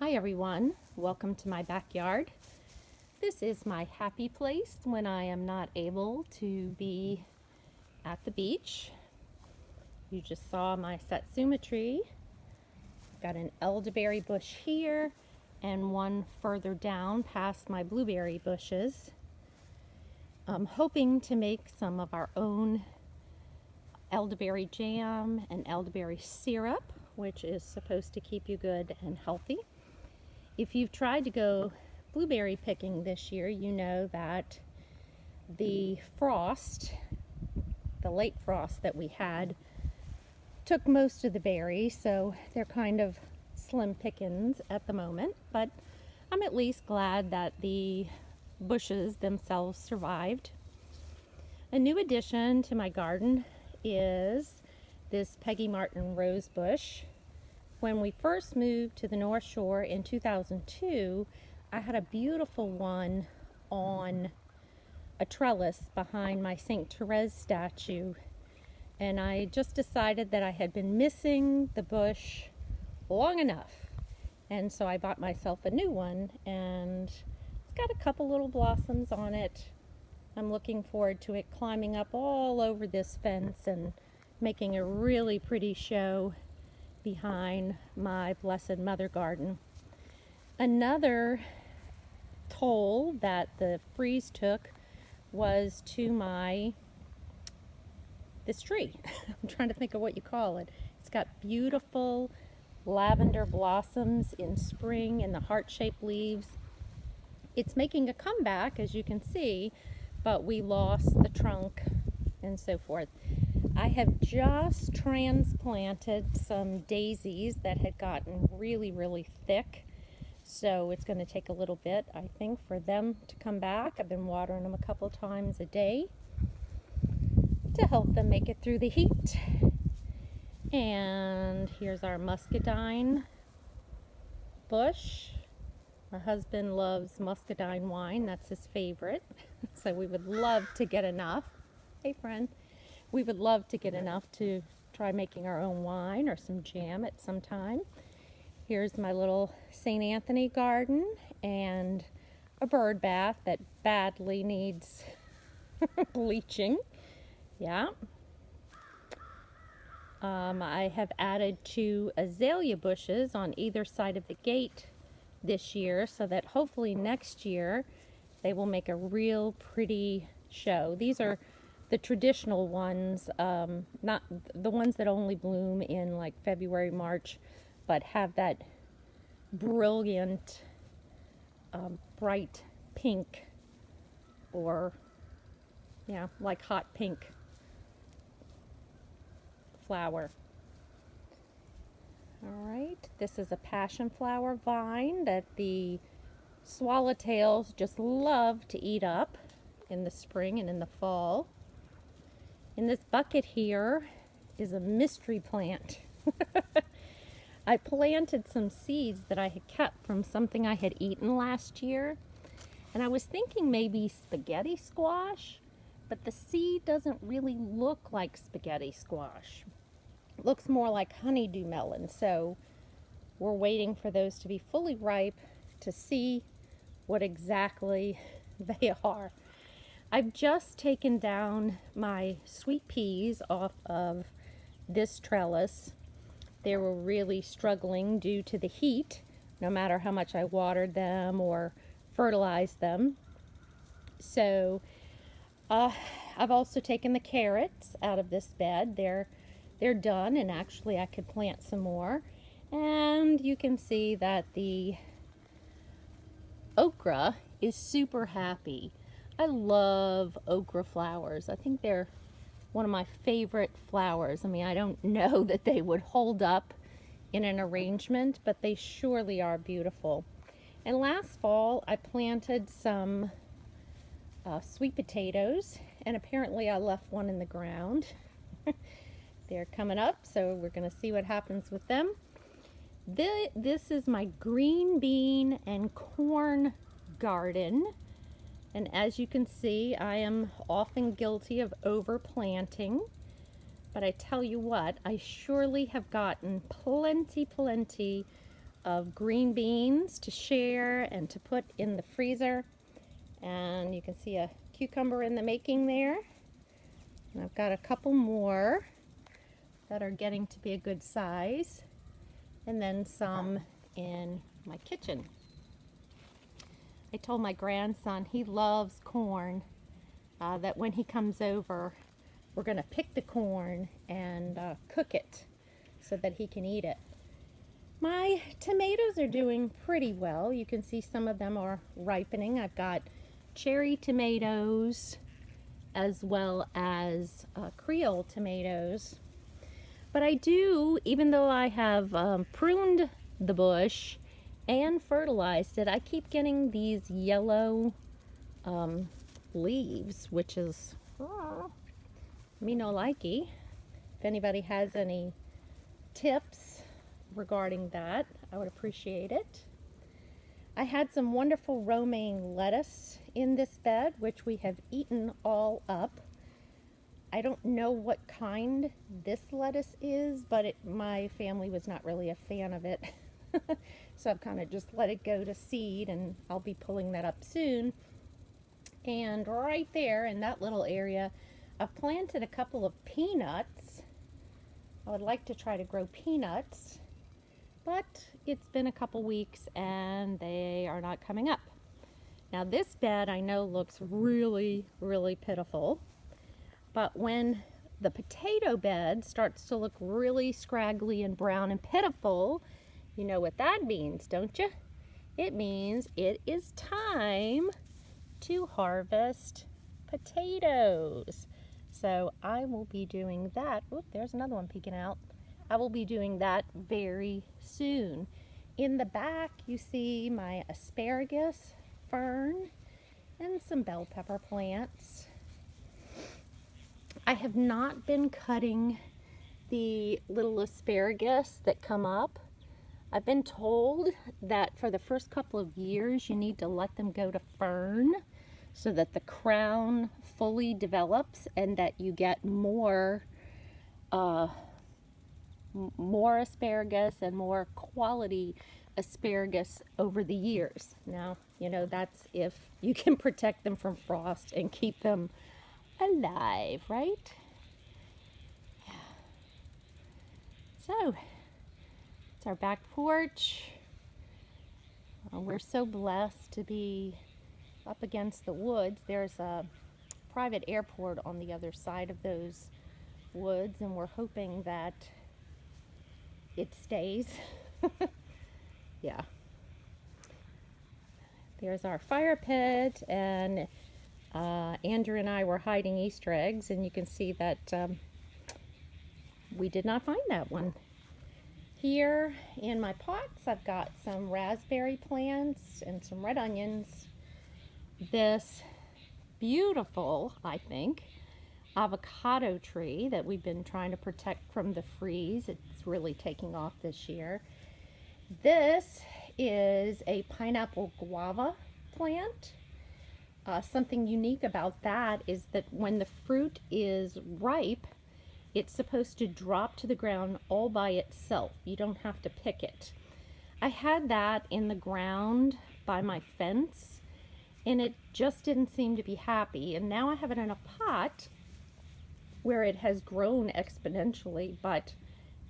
Hi everyone, welcome to my backyard. This is my happy place when I am not able to be at the beach. You just saw my satsuma tree. Got an elderberry bush here and one further down past my blueberry bushes. I'm hoping to make some of our own elderberry jam and elderberry syrup, which is supposed to keep you good and healthy. If you've tried to go blueberry picking this year, you know that the frost, the late frost that we had, took most of the berries, so they're kind of slim pickings at the moment, but I'm at least glad that the bushes themselves survived. A new addition to my garden is this Peggy Martin rose bush. When we first moved to the North Shore in 2002, I had a beautiful one on a trellis behind my St. Therese statue, and I just decided that I had been missing the bush long enough, and so I bought myself a new one, and it's got a couple little blossoms on it. I'm looking forward to it climbing up all over this fence and making a really pretty show behind my Blessed Mother garden. Another toll that the freeze took was to this tree. I'm trying to think of what you call it. It's got beautiful lavender blossoms in spring and the heart-shaped leaves. It's making a comeback, as you can see, but we lost the trunk and so forth. I have just transplanted some daisies that had gotten really thick, so it's going to take a little bit, I think, for them to come back. I've been watering them a couple times a day to help them make it through the heat. And here's our muscadine bush. My husband loves muscadine wine, that's his favorite, so we would love to get enough. Hey friend. We would love to get enough to try making our own wine or some jam at some time. Here's my little St. Anthony garden and a bird bath that badly needs bleaching. Yeah. I have added 2 azalea bushes on either side of the gate this year so that hopefully next year they will make a real pretty show. These are the traditional ones, not the ones that only bloom in like February, March, but have that brilliant, bright pink, or yeah, like hot pink flower. All right, this is a passion flower vine that the swallowtails just love to eat up in the spring and in the fall. In this bucket here is a mystery plant. I planted some seeds that I had kept from something I had eaten last year, and I was thinking maybe spaghetti squash, but the seed doesn't really look like spaghetti squash. It looks more like honeydew melon, so we're waiting for those to be fully ripe to see what exactly they are. I've just taken down my sweet peas off of this trellis. They were really struggling due to the heat, no matter how much I watered them or fertilized them. So I've also taken the carrots out of this bed. They're done, and actually I could plant some more. And you can see that the okra is super happy. I love okra flowers. I think they're one of my favorite flowers. I mean, I don't know that they would hold up in an arrangement, but they surely are beautiful. And last fall, I planted some sweet potatoes, and apparently I left one in the ground. They're coming up, so we're going to see what happens with them. This is my green bean and corn garden. And as you can see, I am often guilty of overplanting, but I tell you what, I surely have gotten plenty of green beans to share and to put in the freezer. And you can see a cucumber in the making there. And I've got a couple more that are getting to be a good size. And then some in my kitchen. I told my grandson he loves corn, that when he comes over, we're going to pick the corn and cook it so that he can eat it. My tomatoes are doing pretty well. You can see some of them are ripening. I've got cherry tomatoes as well as Creole tomatoes. But I do, even though I have pruned the bush and fertilized it, I keep getting these yellow leaves, which is me no likey. If anybody has any tips regarding that, I would appreciate it. I had some wonderful romaine lettuce in this bed, which we have eaten all up. I don't know what kind this lettuce is, but my family was not really a fan of it. So I've kind of just let it go to seed, and I'll be pulling that up soon. And right there in that little area, I've planted a couple of peanuts. I would like to try to grow peanuts, but it's been a couple weeks and they are not coming up. Now this bed I know looks really, really pitiful, but when the potato bed starts to look really scraggly and brown and pitiful, you know what that means, don't you? It means it is time to harvest potatoes. So I will be doing that. Oop, there's another one peeking out. I will be doing that very soon. In the back, you see my asparagus fern and some bell pepper plants. I have not been cutting the little asparagus that come up. I've been told that for the first couple of years you need to let them go to fern so that the crown fully develops and that you get more asparagus and more quality asparagus over the years. Now, you know, that's if you can protect them from frost and keep them alive, right? Yeah. So, it's our back porch. We're so blessed to be up against the woods. There's a private airport on the other side of those woods, and we're hoping that it stays. Yeah. There's our fire pit, and Andrew and I were hiding Easter eggs, and you can see that we did not find that one. Here in my pots, I've got some raspberry plants and some red onions. This beautiful, I think, avocado tree that we've been trying to protect from the freeze. It's really taking off this year. This is a pineapple guava plant. Something unique about that is that when the fruit is ripe, it's supposed to drop to the ground all by itself. You don't have to pick it. I had that in the ground by my fence, and it just didn't seem to be happy. And now I have it in a pot where it has grown exponentially, but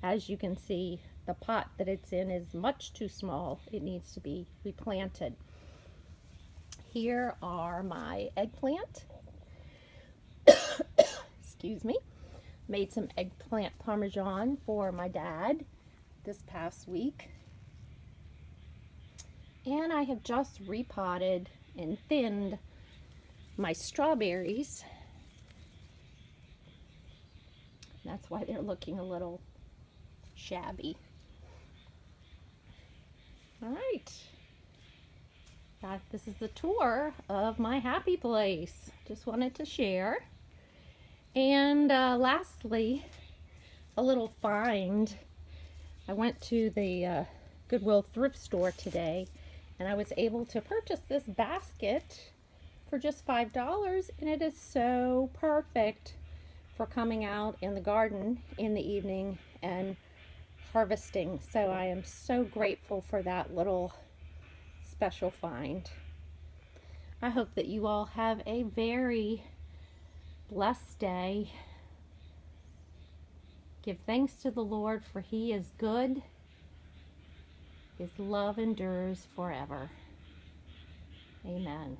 as you can see, the pot that it's in is much too small. It needs to be replanted. Here are my eggplant. Excuse me. Made some eggplant parmesan for my dad this past week. And I have just repotted and thinned my strawberries. That's why they're looking a little shabby. All right. This is the tour of my happy place. Just wanted to share. And lastly, a little find. I went to the Goodwill thrift store today, and I was able to purchase this basket for just $5, and it is so perfect for coming out in the garden in the evening and harvesting. So I am so grateful for that little special find. I hope that you all have a very blessed day. Give thanks to the Lord, for He is good. His love endures forever. Amen.